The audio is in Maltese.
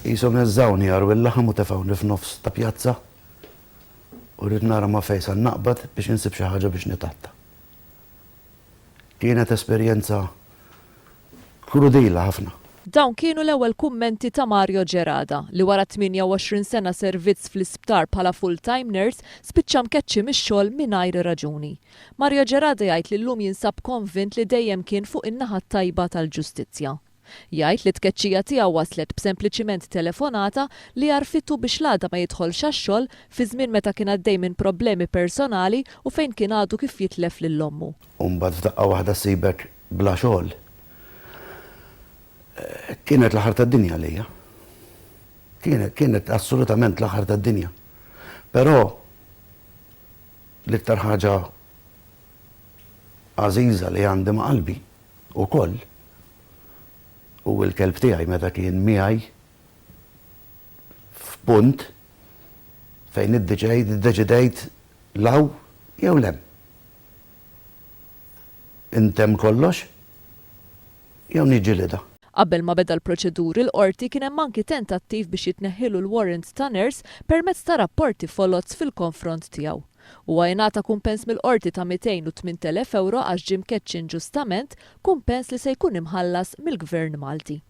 Jisom jazzawni għaru il-laħam u tefawni f'nofs ta' pjazza u rrid nara ma' fejsa naqbad biex insib xi ħaġa biex nitatta. Kienet esperjenza krudila ħafna. Dawn kienu l-ewwel kummenti ta' Mario Ġerada li wara 28 sena servizz fl-isptar bħala full-time nurse spiċċa mkeċċi mix-xogħol mingħajr raġuni. Mario Ġerada jgħid li llum jinsab konvint li dejjem kien fuq in-naħa tajba tal-ġustizzja. Jgħid li t-tkeċċija tiegħu waslet b'sempliċiment telefonata li għarfitu biex l-għada ma jidħolx għax-xogħol fi żmien meta kien għaddej minn problemi personali u fejn kien għadu kif jitlef lil ommu. U mbagħad f'daqqa waħda sibek bla xogħol. Kienet l-aħħar tad-dinja lejja. Kienet assolutament l-aħħar tad-dinja. Però l-iktar ħaġa għażiża li għandi ma' qalbi ukoll u l-kelb tiegħi meta kien miegħi f'punt fejn iddeċidejt law jew lem. Intem kollox jew niġġielida. Qabel ma beda l-proċeduri l-qorti kien hemm anki tentattiv biex jitneħħilu l-warrant ta' nurse permezz ta' rapporti folozz fil-konfront tiegħu. Huwa jingħata kumpens mill-qorti ta' 208,000 euro għax ġie mkeċċi inġustament, kumpens li se jkun imħallas mill-Gvern Malti.